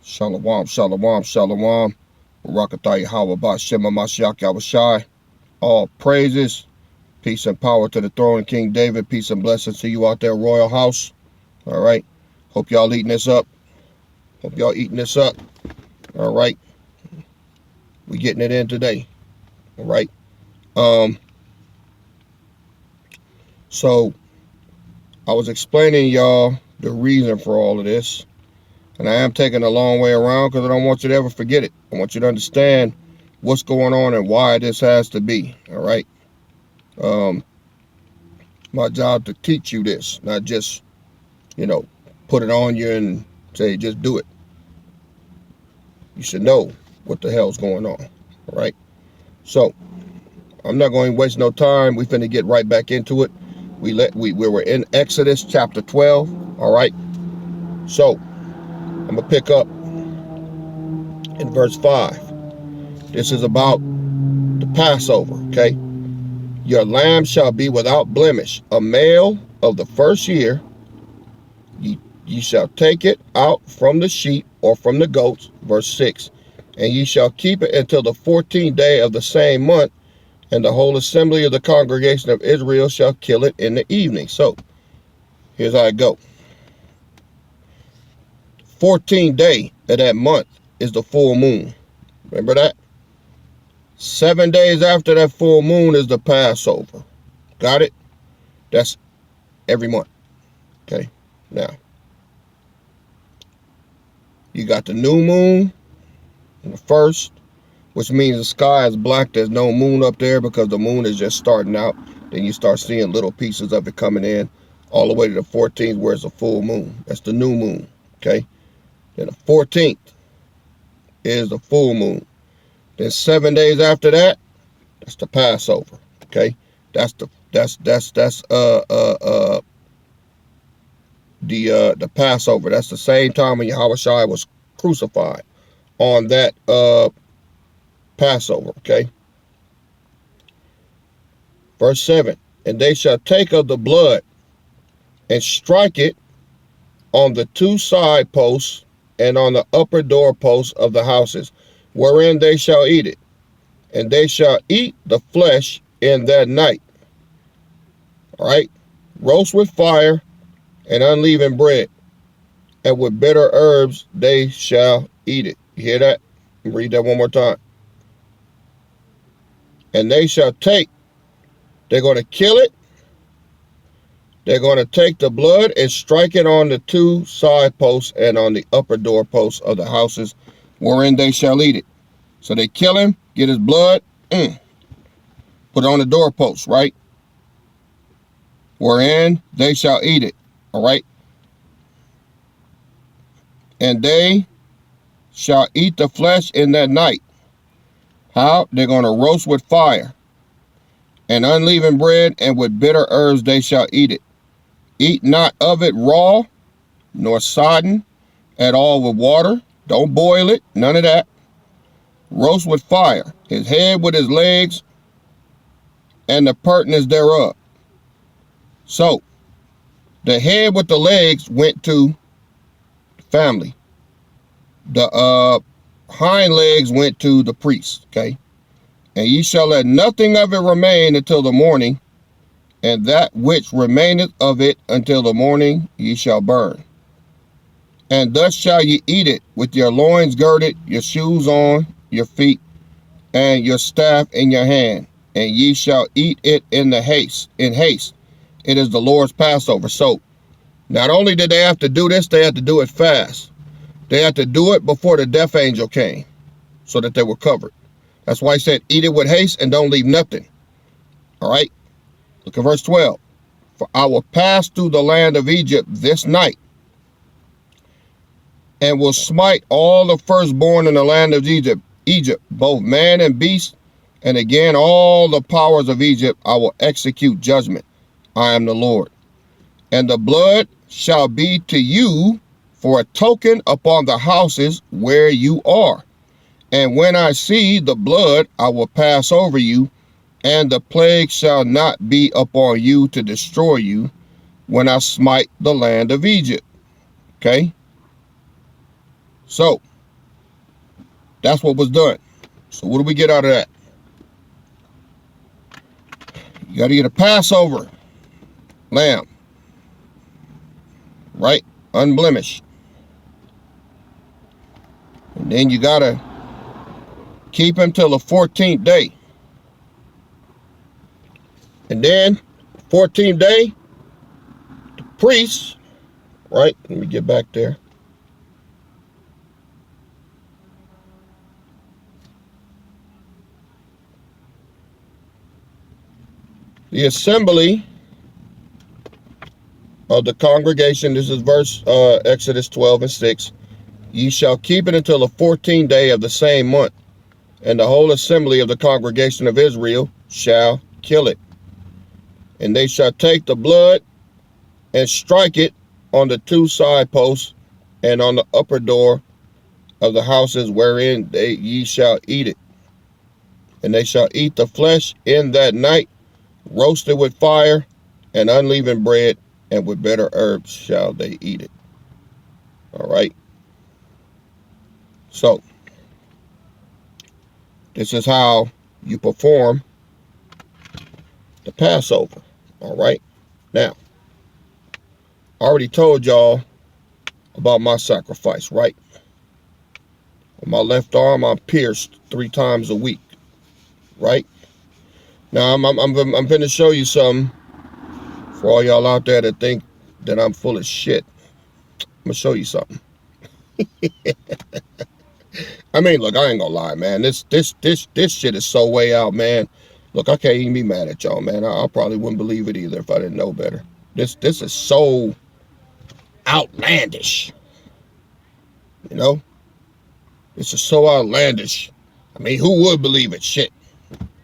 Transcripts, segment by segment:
Shalom, shalom, shalom. Barakatah Yahweh Ba'Shem Mashiach Yahushai. All praises, peace and power to the throne of King David. Peace and blessings to you out there, Royal House. All right. Hope y'all eating this up. All right. We getting it in today. All right. So I was explaining y'all the reason for all of this. And I am taking a long way around because I don't want you to ever forget it. I want you to understand what's going on and why this has to be. All right. My job to teach you this, not just, put it on you and say, just do it. You should know what the hell's going on. All right. So I'm not going to waste no time. We finna get right back into it. We were in Exodus chapter 12. All right. So I'm going to pick up in verse 5. This is about the Passover, okay? Your lamb shall be without blemish, a male of the first year. Ye shall take it out from the sheep or from the goats, verse 6. And ye shall keep it until the 14th day of the same month, and the whole assembly of the congregation of Israel shall kill it in the evening. So, here's how it go. 14th day of that month is the full moon. Remember that? 7 days after that full moon is the Passover. Got it? That's every month. Okay. Now, you got the new moon on the first, which means the sky is black. There's no moon up there because the moon is just starting out. Then you start seeing little pieces of it coming in all the way to the 14th where it's a full moon. That's the new moon. Okay. Then the 14th is the full moon. Then 7 days after that, that's the Passover. Okay, that's the Passover. That's the same time when Yahushua was crucified on that Passover. Okay. Verse 7. And they shall take of the blood and strike it on the two side posts and on the upper door posts of the houses, wherein they shall eat it. And they shall eat the flesh in that night. All right. Roast with fire and unleavened bread, and with bitter herbs they shall eat it. You hear that? Read that one more time. And they shall take, they're going to kill it. They're going to take the blood and strike it on the two side posts and on the upper door posts of the houses, wherein they shall eat it. So they kill him, get his blood, put it on the doorpost, right? Wherein they shall eat it, all right? And they shall eat the flesh in that night. How? They're going to roast with fire and unleavened bread, and with bitter herbs they shall eat it. Eat not of it raw, nor sodden at all with water. Don't boil it, none of that. Roast with fire, his head with his legs, and the pertinence thereof. So, the head with the legs went to the family. The hind legs went to the priest, okay? And ye shall let nothing of it remain until the morning, and that which remaineth of it until the morning ye shall burn. And thus shall ye eat it, with your loins girded, your shoes on your feet, and your staff in your hand. And ye shall eat it in haste. It is the Lord's Passover. So, not only did they have to do this, they had to do it fast. They had to do it before the death angel came, so that they were covered. That's why he said, eat it with haste and don't leave nothing. All right? Look at verse 12. For I will pass through the land of Egypt this night, and will smite all the firstborn in the land of Egypt, both man and beast, and again all the powers of Egypt I will execute judgment. I am the Lord. And the blood shall be to you for a token upon the houses where you are. And when I see the blood, I will pass over you, and the plague shall not be upon you to destroy you when I smite the land of Egypt. Okay? So, That's what was done. So what do we get out of that? You got to get a Passover lamb, right? Unblemished. And then you got to keep him till the 14th day. And then, 14th day, the priest, right? Let me get back there. The assembly of the congregation, this is verse Exodus 12 and 6. Ye shall keep it until the 14th day of the same month, and the whole assembly of the congregation of Israel shall kill it. And they shall take the blood and strike it on the two side posts and on the upper door of the houses wherein ye shall eat it. And they shall eat the flesh in that night, roasted with fire and unleavened bread, and with bitter herbs shall they eat it. All right. So, this is how you perform the Passover. All right. Now, I already told y'all about my sacrifice, right? On my left arm, I'm pierced 3 times a week, right? Now, I'm going to show you something for all y'all out there that think that I'm full of shit. I'm going to show you something. I mean, look, I ain't gonna lie, man. This shit is so way out, man. Look, I can't even be mad at y'all, man. I probably wouldn't believe it either if I didn't know better. This is so outlandish. You know? This is so outlandish. I mean, who would believe it? Shit.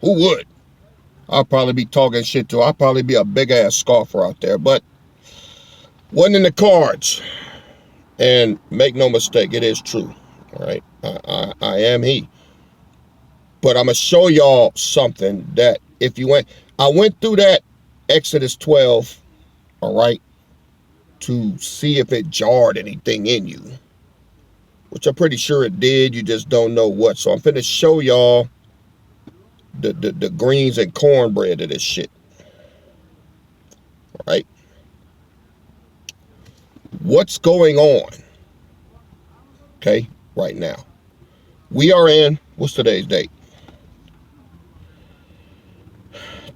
Who would? I'll probably be talking shit too. I'll probably be a big ass scoffer out there, but wasn't in the cards. And make no mistake, it is true. All right, I am he. But I'm gonna show y'all something that if you I went through that Exodus 12, all right, to see if it jarred anything in you, which I'm pretty sure it did. You just don't know what. So I'm finna show y'all the greens and cornbread of this shit. All right, what's going on? Okay, right now. We are in, what's today's date?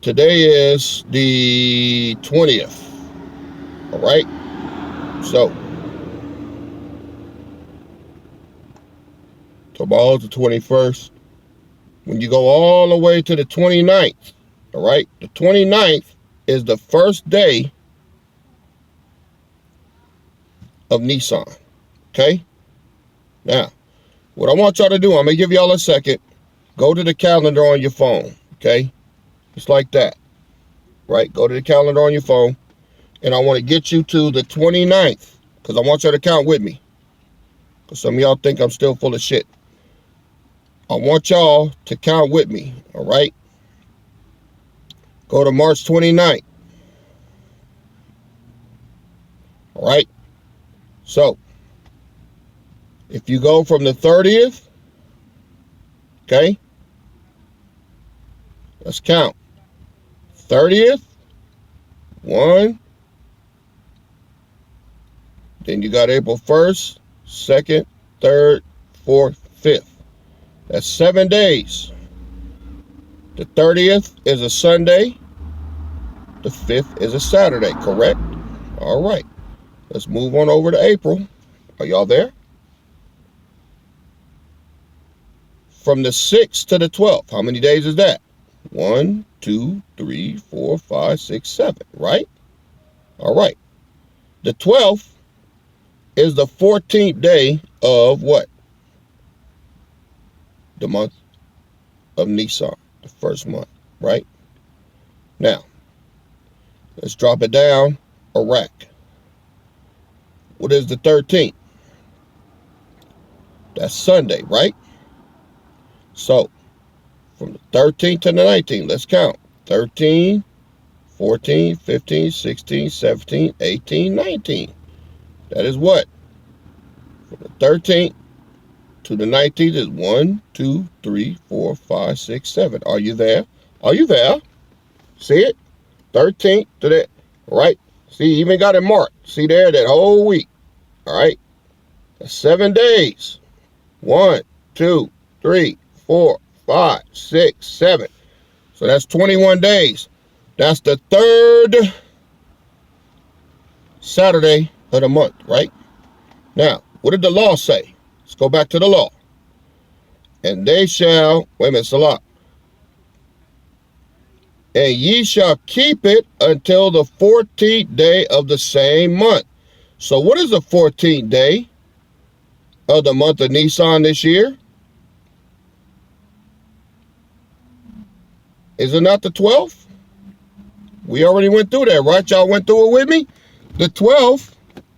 Today is the 20th. All right. So, tomorrow's the 21st. When you go all the way to the 29th, all right, the 29th is the first day of Nisan. Okay. Now, what I want y'all to do, I'm going to give y'all a second. Go to the calendar on your phone. Okay. Just like that, right? Go to the calendar on your phone, and I want to get you to the 29th, because I want y'all to count with me, because some of y'all think I'm still full of shit. I want y'all to count with me, all right? Go to March 29th, all right? So, if you go from the 30th, okay, let's count. 30th, 1, then you got April 1st, 2nd, 3rd, 4th, 5th. That's 7 days. The 30th is a Sunday. The 5th is a Saturday, correct? All right. Let's move on over to April. Are y'all there? From the 6th to the 12th, how many days is that? 1, 2, 3, 4, 5, 6, 7, right? All right. The 12th is the 14th day of what? The month of Nisan, the first month, right? Now, let's drop it down a rack. What is the 13th? That's Sunday, right? So, from the 13th to the 19th, let's count. 13, 14, 15, 16, 17, 18, 19. That is what? From the 13th to the 19th is 1, 2, 3, 4, 5, 6, 7. Are you there? Are you there? See it? 13th to that, right? See, even got it marked. See there, that whole week. All right? That's 7 days. 1, 2, 3, 4, 5, 6, 7. So that's 21 days. That's the third Saturday of the month, right? Now, what did the law say? Let's go back to the law. And they shall, wait a minute, Salah. And ye shall keep it until the 14th day of the same month. So what is the 14th day of the month of Nisan this year? Is it not the 12th? We already went through that, right? Y'all went through it with me? The 12th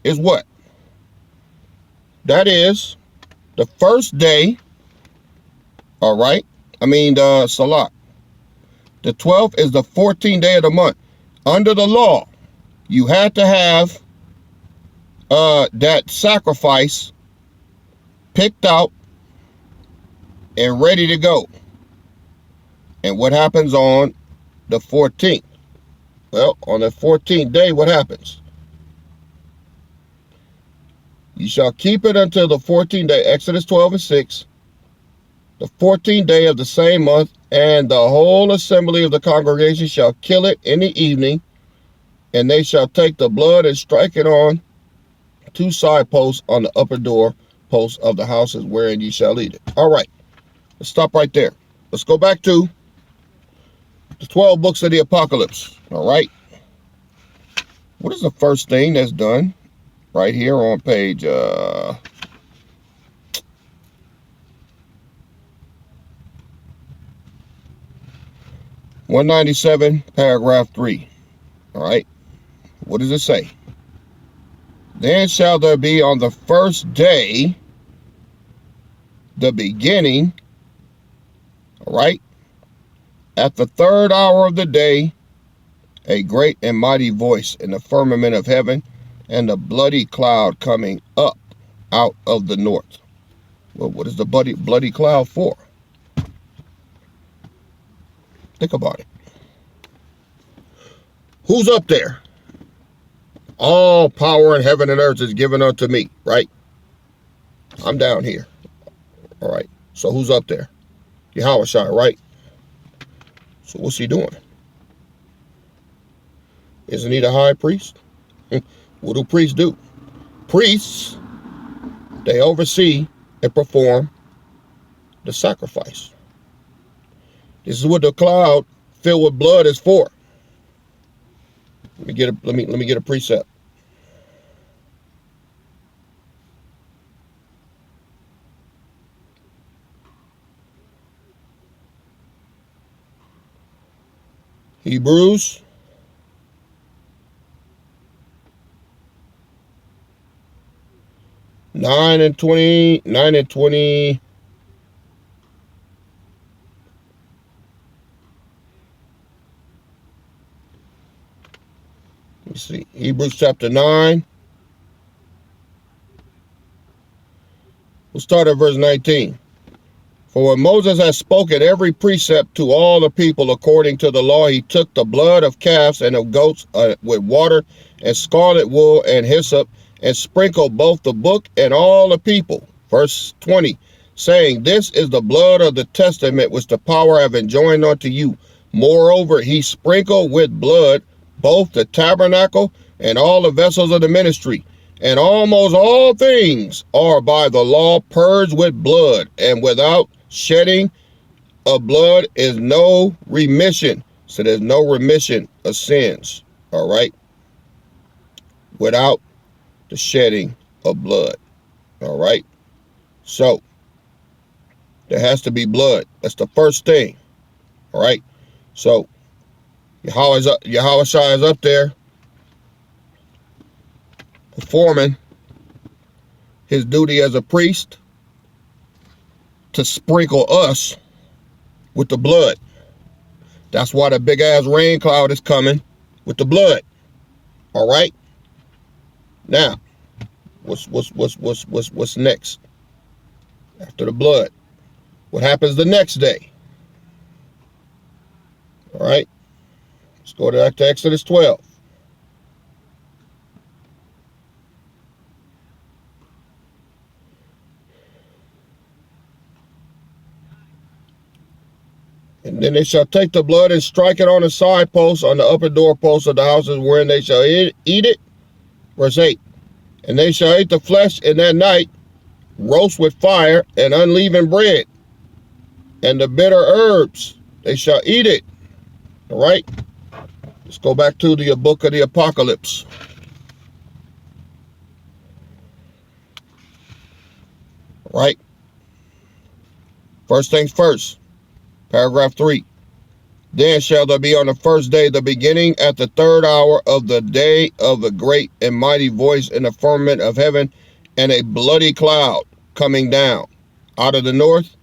is what? That is the first day, all right? Salah. The 12th is the 14th day of the month. Under the law, you had to have that sacrifice picked out and ready to go. And what happens on the 14th? Well, on the 14th day, what happens? You shall keep it until the 14th day, Exodus 12 and 6, the 14th day of the same month, and the whole assembly of the congregation shall kill it in the evening, and they shall take the blood and strike it on 2 side posts on the upper door posts of the houses wherein ye shall eat it. All right, let's stop right there. Let's go back to the 12 books of the apocalypse. All right, what is the first thing that's done right here on page 197, paragraph 3. All right, what does it say? Then shall there be on the first day, the beginning, all right, at the 3rd hour of the day, a great and mighty voice in the firmament of heaven, and the bloody cloud coming up out of the north. Well, what is the bloody cloud for? Think about it. Who's up there? All power in heaven and earth is given unto me, right? I'm down here. All right. So who's up there? Yahushua, right? So what's he doing? Isn't he the high priest? What do priests do? Priests, they oversee and perform the sacrifice. This is what the cloud filled with blood is for. Let me get a precept. Hebrews 9 and 20. Let me see. Hebrews chapter 9. We'll start at verse 19. For when Moses had spoken every precept to all the people according to the law, he took the blood of calves and of goats with water and scarlet wool and hyssop, and sprinkled both the book and all the people. Verse 20, saying, this is the blood of the testament which the power have enjoined unto you. Moreover, he sprinkled with blood both the tabernacle and all the vessels of the ministry. And almost all things are by the law purged with blood, and without shedding of blood is no remission. So there's no remission of sins, all right? Without the shedding of blood, all right? So there has to be blood. That's the first thing, all right? So Yahushua is up there performing his duty as a priest to sprinkle us with the blood. That's why the big ass rain cloud is coming with the blood. All right. Now, what's next? after the blood. What happens the next day? All right, let's go to Exodus 12. And then they shall take the blood and strike it on the side posts, on the upper door posts of the houses wherein they shall eat it. Verse 8. And they shall eat the flesh in that night, roast with fire and unleavened bread, and the bitter herbs. They shall eat it. All right. Let's go back to the book of the Apocalypse. All right. First things first. Paragraph 3. Then shall there be on the first day, the beginning at the third hour of the day, of a great and mighty voice in the firmament of heaven, and a bloody cloud coming down out of the north,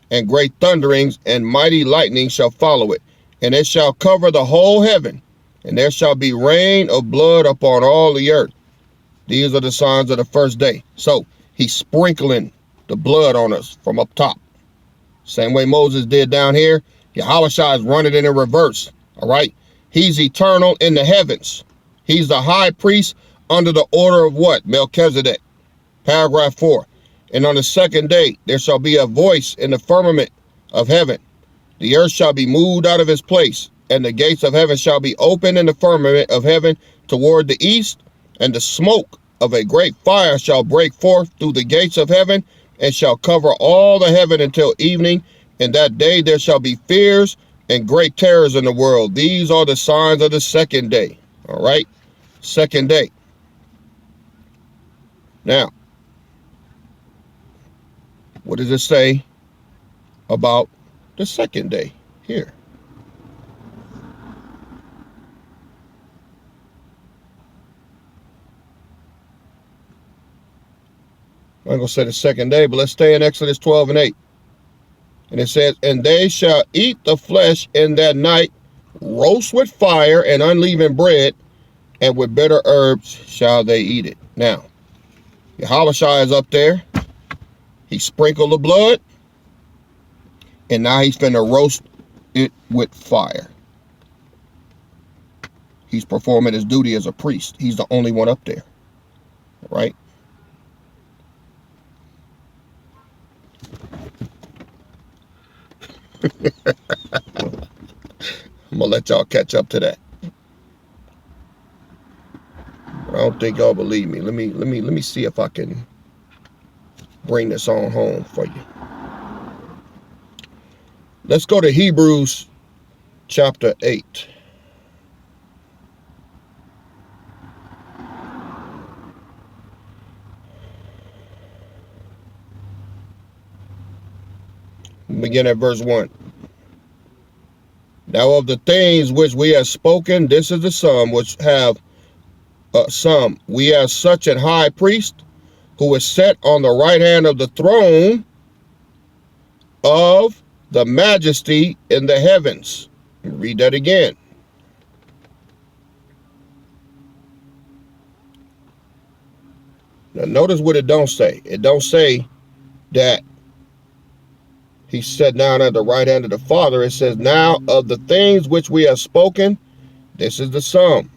and great thunderings and mighty lightning shall follow it, and it shall cover the whole heaven, and there shall be rain of blood upon all the earth. These are the signs of the first day. So he's sprinkling the blood on us from up top. Same way Moses did down here. Yahushua is running it in reverse. All right. He's eternal in the heavens. He's the high priest under the order of what? Melchizedek. Paragraph 4. And on the second day, there shall be a voice in the firmament of heaven. The earth shall be moved out of its place, and the gates of heaven shall be opened in the firmament of heaven toward the east, and the smoke of a great fire shall break forth through the gates of heaven, and shall cover all the heaven until evening. And that day there shall be fears and great terrors in the world. These are the signs of the second day. All right. Second day. Now, what does it say about the second day here? I'm not going to say the second day, but let's stay in Exodus 12 and 8. And it says, and they shall eat the flesh in that night, roast with fire and unleavened bread, and with bitter herbs shall they eat it. Now, Yahushua is up there. He sprinkled the blood, and now he's finna roast it with fire. He's performing his duty as a priest. He's the only one up there, right? I'm gonna let y'all catch up to that. I don't think y'all believe me. Let me see if I can bring this on home for you. Let's go to Hebrews chapter 8. Begin at verse 1. Now of the things which we have spoken, this is the sum which have some. We have such an high priest who is set on the right hand of the throne of the majesty in the heavens. Read that again. Now notice what it don't say. It don't say that he's set down at the right hand of the Father. It says, now of the things which we have spoken, this is the sum.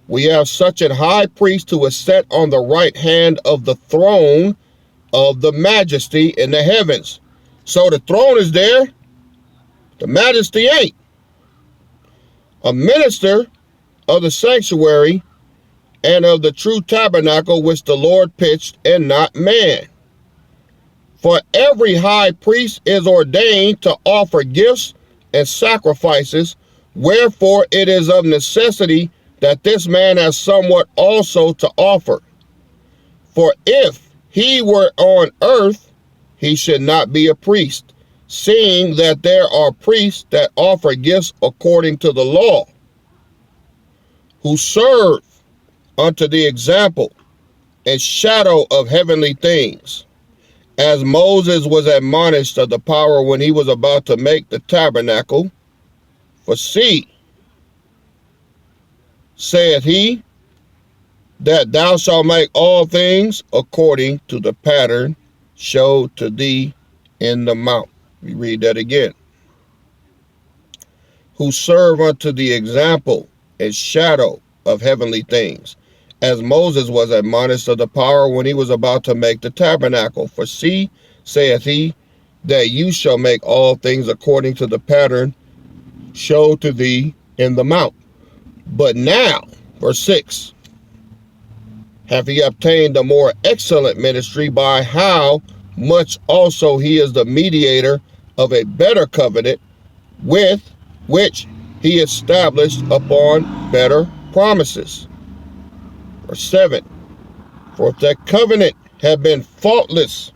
We have such an high priest who is set on the right hand of the throne of the majesty in the heavens. So the throne is there. The majesty ain't. A minister of the sanctuary and of the true tabernacle which the Lord pitched, and not man. For every high priest is ordained to offer gifts and sacrifices, wherefore it is of necessity that this man has somewhat also to offer. For if he were on earth, he should not be a priest, seeing that there are priests that offer gifts according to the law, who serve unto the example and shadow of heavenly things. As Moses was admonished of the power when he was about to make the tabernacle. For see, saith he, that thou shalt make all things according to the pattern showed to thee in the mount. We read that again. Who serve unto the example and shadow of heavenly things, as Moses was admonished of the power when he was about to make the tabernacle. For see, saith he, that you shall make all things according to the pattern showed to thee in the mount. But now, verse 6, have he obtained a more excellent ministry, by how much also he is the mediator of a better covenant, with which he established upon better promises. Verse 7, for if that covenant had been faultless,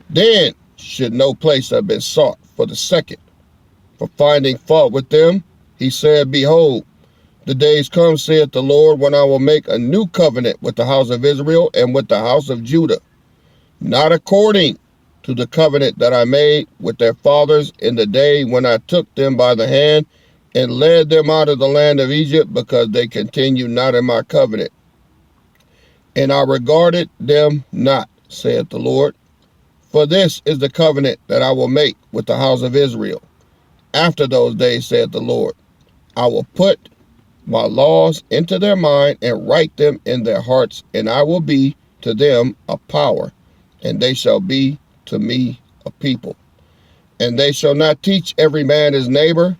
then should no place have been sought for the second. For finding fault with them, he said, behold, the days come, saith the Lord, when I will make a new covenant with the house of Israel and with the house of Judah, not according to the covenant that I made with their fathers in the day when I took them by the hand and led them out of the land of Egypt, because they continued not in my covenant. And I regarded them not, saith the Lord. For this is the covenant that I will make with the house of Israel. After those days, saith the Lord, I will put my laws into their mind and write them in their hearts, and I will be to them a power, and they shall be to me a people. And they shall not teach every man his neighbor,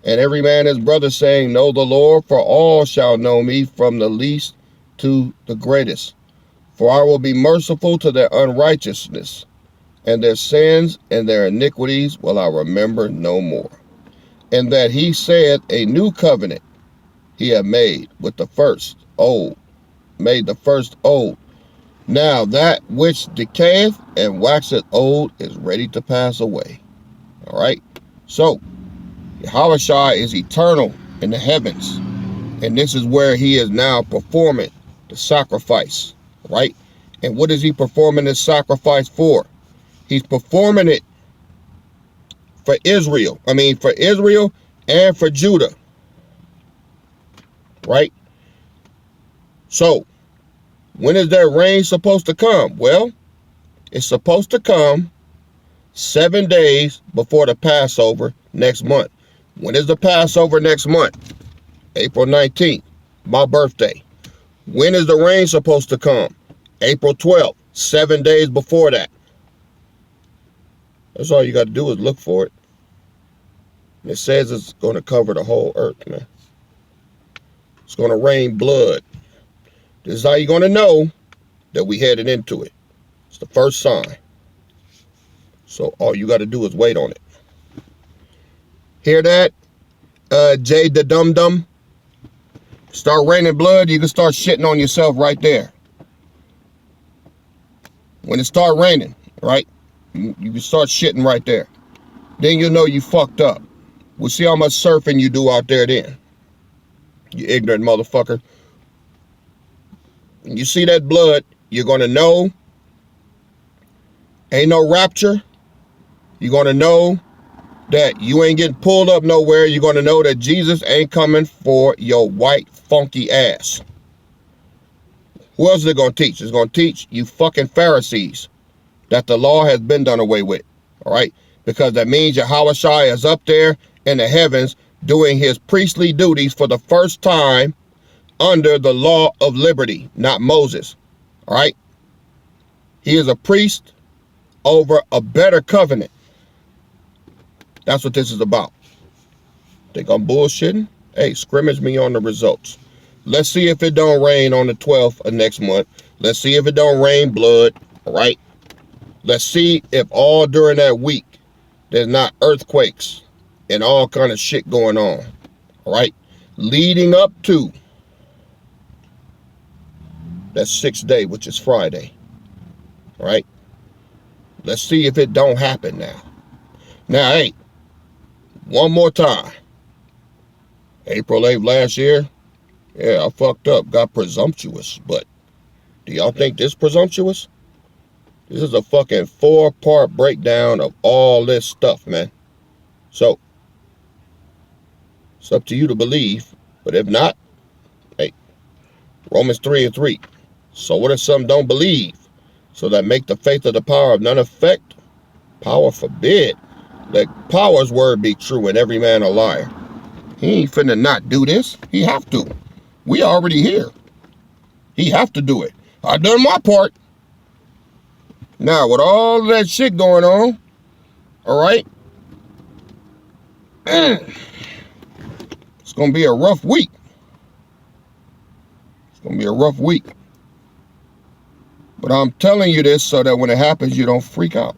and every man his brother, saying, know the Lord, for all shall know me, from the least to the greatest. For I will be merciful to their unrighteousness, and their sins and their iniquities will I remember no more. And that he said, a new covenant he had made with the first old, made the first old. Now that which decayeth and waxeth old is ready to pass away. All right. So Yahushua is eternal in the heavens, and this is where he is now performing the sacrifice, right? And what is he performing this sacrifice for? He's performing it for Israel. For Israel and for Judah, right? So when is that rain supposed to come? Well, it's supposed to come 7 days before the Passover next month. When is the Passover next month? April 19th, my birthday. When is the rain supposed to come? April 12th, 7 days before that. That's all you got to do is look for it. And it says it's going to cover the whole earth, man. It's going to rain blood. This is how you're going to know that we headed into it. It's the first sign. So all you got to do is wait on it. Hear that? Jay the Dum Dum? Start raining blood, you can start shitting on yourself right there. When it start raining, right? You can start shitting right there. Then you'll know you fucked up. We'll see how much surfing you do out there then. You ignorant motherfucker. When you see that blood, you're going to know ain't no rapture. You're going to know that you ain't getting pulled up nowhere. You're going to know that Jesus ain't coming for your white funky ass. Who else is it going to teach? It's going to teach you fucking Pharisees that the law has been done away with. All right? Because that means Yahushua is up there in the heavens doing his priestly duties for the first time under the law of liberty, not Moses. All right? He is a priest over a better covenant. That's what this is about. Think I'm bullshitting? Hey, scrimmage me on the results. Let's see if it don't rain on the 12th of next month. Let's see if it don't rain blood. All right? Let's see if all during that week there's not earthquakes and all kind of shit going on. All right? Leading up to that 6th day, which is Friday. All right? Let's see if it don't happen now. Now, hey, one more time. April 8th last year, yeah, I fucked up, got presumptuous, but do y'all think this presumptuous? This is a fucking 4-part breakdown of all this stuff, man. So, it's up to you to believe, but if not, hey, Romans 3:3. So what if some don't believe? So that make the faith of the power of none effect? Power forbid. Let power's word be true and every man a liar. He ain't finna not do this. He have to. We already here. He have to do it. I done my part. Now, with all of that shit going on, all right, it's going to be a rough week. It's going to be a rough week. But I'm telling you this so that when it happens, you don't freak out.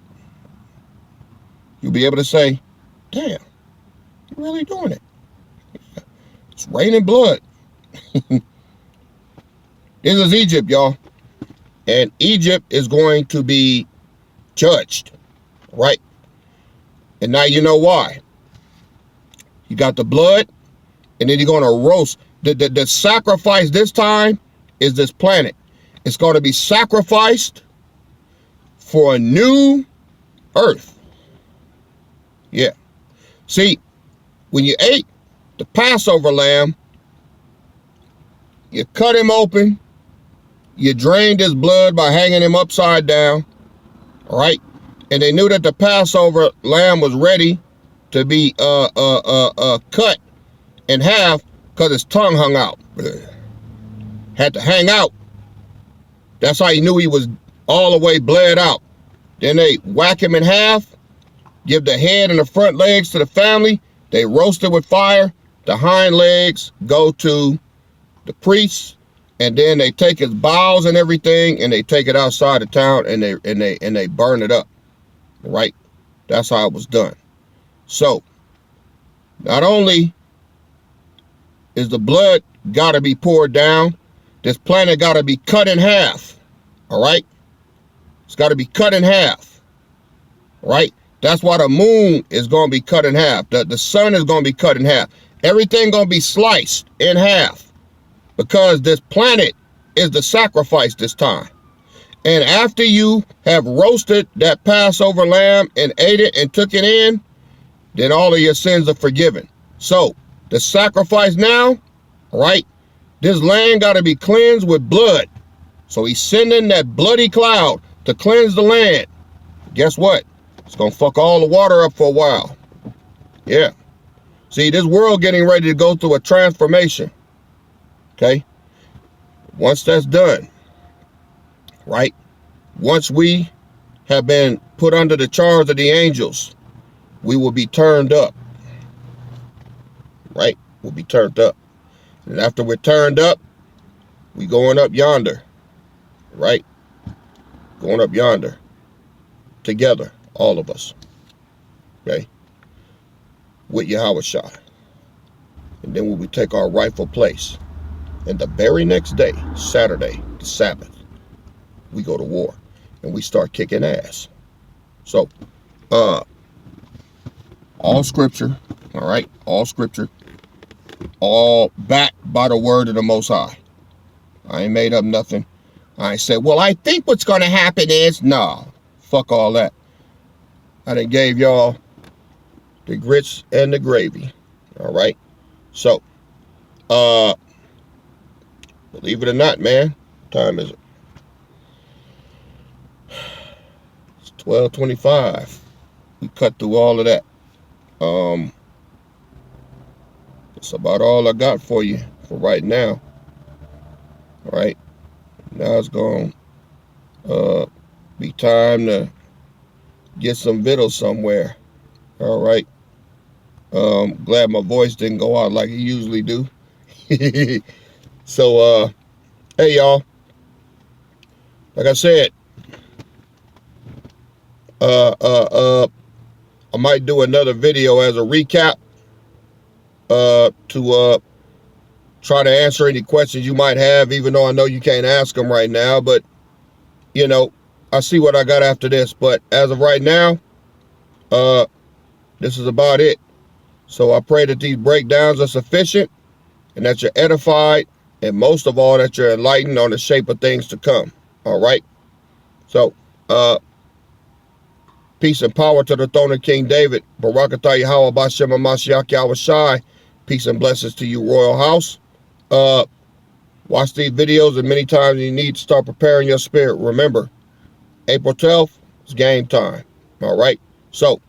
You'll be able to say, damn, you're really doing it. It's raining blood. This is Egypt, y'all. And Egypt is going to be judged, right? And now you know why. You got the blood, and then you're going to roast. The sacrifice this time is this planet. It's going to be sacrificed for a new earth. Yeah. See, when you ate the Passover lamb, you cut him open, you drained his blood by hanging him upside down, all right? And they knew that the Passover lamb was ready to be cut in half because his tongue hung out. Had to hang out. That's how you knew he was all the way bled out. Then they whack him in half, give the head and the front legs to the family. They roast it with fire. The hind legs go to the priests, and then they take his bowels and everything, and they take it outside of town, and they burn it up. Right? That's how it was done. So, not only is the blood got to be poured down, this planet got to be cut in half. All right? It's got to be cut in half. Right? That's why the moon is going to be cut in half. The sun is going to be cut in half. Everything going to be sliced in half. Because this planet is the sacrifice this time. And after you have roasted that Passover lamb and ate it and took it in, then all of your sins are forgiven. So, the sacrifice now, right? This land got to be cleansed with blood. So he's sending that bloody cloud to cleanse the land. Guess what? It's going to fuck all the water up for a while. Yeah. See, this world getting ready to go through a transformation. Okay? Once that's done, right? Once we have been put under the charge of the angels, we will be turned up. Right? We'll be turned up. And after we're turned up, we going up yonder. Right? Going up yonder. Together, all of us. Okay? With Yahweh Shai. And then we will take our rightful place. And the very next day, Saturday, the Sabbath, we go to war. And we start kicking ass. So, all scripture, all right? All scripture, all backed by the word of the Most High. I ain't made up nothing. I ain't said, well, I think what's going to happen is, no, fuck all that. I done gave y'all the grits and the gravy, all right? So, believe it or not, man, what time is it? It's 12:25. We cut through all of that. That's about all I got for you for right now. All right. Now it's going to be time to get some victuals somewhere. All right. Glad my voice didn't go out like it usually do. So, hey, y'all. Like I said, I might do another video as a recap to try to answer any questions you might have, even though I know you can't ask them right now. But, you know, I see what I got after this. But as of right now, this is about it. So I pray that these breakdowns are sufficient and that you're edified, and most of all, that you're enlightened on the shape of things to come. All right? So, peace and power to the throne of King David. Barakatah Yahweh Bashem Mashiach Yahweh Shai. Peace and blessings to you, Royal House. Watch these videos, and many times you need to start preparing your spirit. Remember, April 12th is game time. All right? So,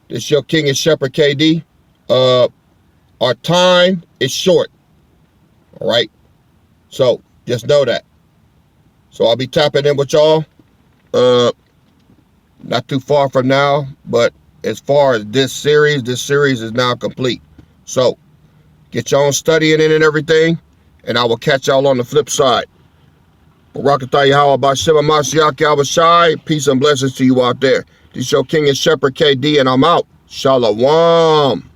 this your King and Shepherd KD. Our time is short. All right. So just know that. So I'll be tapping in with y'all. Not too far from now, but as far as this series is now complete. So get your own studying in and everything, and I will catch y'all on the flip side. Barakatah Yahweh B'Shem Mashiach Yahweh Shai. Peace and blessings to you out there. This your King and Shepherd KD, and I'm out. Shalom.